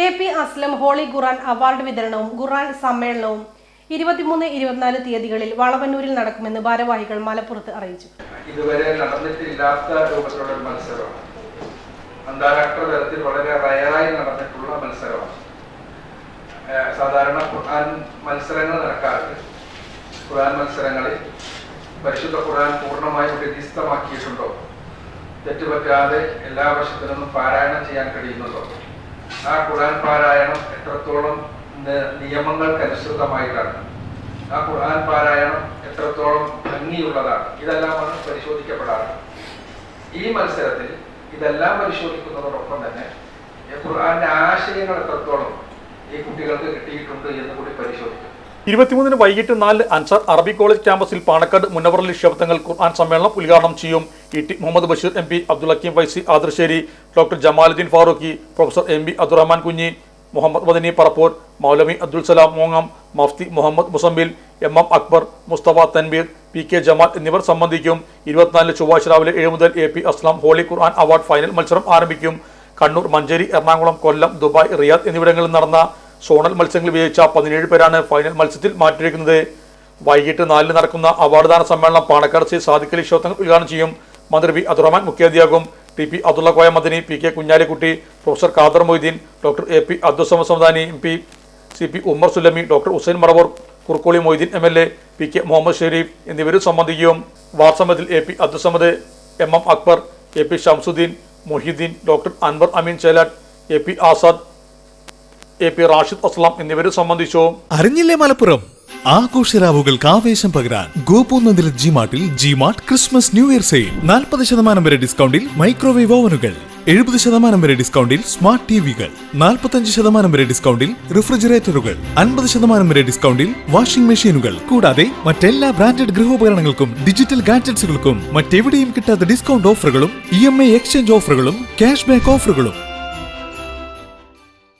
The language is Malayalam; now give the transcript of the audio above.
AP Aslam holy Quran award വിതരണവും ഖുർആൻ സമ്മേളനവും 23-24 തീയതികളിൽ വളവന്നൂരിൽ നടക്കുമെന്ന് ഭാരവാഹികൾ മലപ്പുറത്ത് അറിയിച്ചു. ഇതുവരെ നടന്നിട്ടില്ലാത്ത രൂപത്തിലുള്ള മത്സരമാണ്. അന്താരാഷ്ട്ര തലത്തിൽ വളരെ റയറായി നടന്നിട്ടുള്ള മത്സരമാണ്. സാധാരണ ഖുർആൻ മത്സരങ്ങൾ നടക്കാറുണ്ട്. ഖുർആൻ മത്സരങ്ങളിൽ പരിശുദ്ധ ഖുർആൻ പൂർണ്ണമായും ഹൃദിസ്ഥമാക്കിയിട്ടുണ്ടോ, തെറ്റുപറ്റാതെ എല്ലാ വർഷത്തിനും പാരായണം ചെയ്യാൻ കഴിയുന്നുണ്ടോ, ആ ഖുർആൻ പാരായണം എത്രത്തോളം നിയമങ്ങൾക്കനുസൃതമായിട്ടാണ്, ആ ഖുർആൻ പാരായണം എത്രത്തോളം ഭംഗിയുള്ളതാണ്, ഇതെല്ലാമാണ് പരിശോധിക്കപ്പെടാറ്. ഈ മത്സരത്തിൽ ഇതെല്ലാം പരിശോധിക്കുന്നതോടൊപ്പം തന്നെ ഖുർആന്റെ ആശയങ്ങൾ എത്രത്തോളം ഈ കുട്ടികൾക്ക് കിട്ടിയിട്ടുണ്ട് എന്ന് കൂടി പരിശോധിക്കും. 23-ന് വൈകിട്ട് 4 അൻസാർ അറബി കോളേജ് ക്യാമ്പസിൽ പാണക്കാട് മുനവറലി ശബ്ദങ്ങൾ ഖുർആൻ സമ്മേളനം ഉദ്ഘാടനം ചെയ്യും. ET Muhammad Basheer MP, Abdul Hakeem Faizi Adarsheri, doctor Jamaluddin Farooqi, professor MB Abdurahman Kunhi, Muhammad Madani Parappur, Maulavi Abdul Salam മോങ്ങം, മഫ്തി മുഹമ്മദ് മുസമ്മിൽ, MM അക്ബർ, മുസ്തഫ തൻവീർ, PK ജമാൽ എന്നിവർ സംബന്ധിക്കും. 24 ചൊവ്വാഴ്ച രാവിലെ 7 മുതൽ AP Aslam holy Quran award final മത്സരം ആരംഭിക്കും. കണ്ണൂർ, മഞ്ചേരി, എറണാകുളം, കൊല്ലം, ദുബായ്, റിയാദ് എന്നിവിടങ്ങളിൽ നടന്ന സോണൽ മത്സരങ്ങളിൽ വിജയിച്ച 17 പേരാണ് ഫൈനൽ മത്സരത്തിൽ മാറ്റിയിരിക്കുന്നത്. വൈകിട്ട് 4 നടക്കുന്ന അവാർഡ് ദാന സമ്മേളനം പാണക്കാട് ശ്രീ സാദിഖ് അലി ശിഹാബ് തങ്ങൾ ഉദ്ഘാടനം ചെയ്യും. മന്ത്രി V അബ്ദുറഹ്മാൻ മുഖ്യാതിഥിയാകും. TP Abdulla Koya Madani, PK Kunhalikutty, professor Khader Moideen, doctor AP Abdussamad Samadani MP, CP Ummer Sulami, doctor Hussain Maravoor, Kurukkoli Moideen MLA, PK Muhammad Shareef എന്നിവരും സംബന്ധിക്കും. വാർസമത്തിൽ AP Abdussamad, MM Akbar, AP Shamsuddin, Mohiyuddin, doctor Anwar Ameen Chelatt, AP Azad, AP Rashid Aslam എന്നിവരും സംബന്ധിച്ചു. അറിഞ്ഞില്ലേ മലപ്പുറം ആഘോഷരാവുകൾക്ക് ആവേശം പകരാൻ ഗോപൂനന്ദിൽ ജിമാർട്ടിൽ G Mart Christmas new year sale 40% വരെ ഡിസ്കൗണ്ടിൽ മൈക്രോവേവ് ഓവനുകൾ, 70% വരെ ഡിസ്കൗണ്ടിൽ സ്മാർട്ട് ടിവികൾ, 45% വരെ ഡിസ്കൗണ്ടിൽ റെഫ്രിജറേറ്ററുകൾ, 50% വരെ ഡിസ്കൗണ്ടിൽ വാഷിംഗ് മെഷീനുകൾ, കൂടാതെ മറ്റെല്ലാ ബ്രാൻഡഡ് ഗൃഹോപകരണങ്ങൾക്കും ഡിജിറ്റൽ ഗാഡ്ജറ്റ്സുകൾക്കും മറ്റെവിടെയും കിട്ടാത്ത ഡിസ്കൗണ്ട് ഓഫറുകളും EMI എക്സ്ചേഞ്ച് ഓഫറുകളും ക്യാഷ് ബാക്ക് ഓഫറുകളും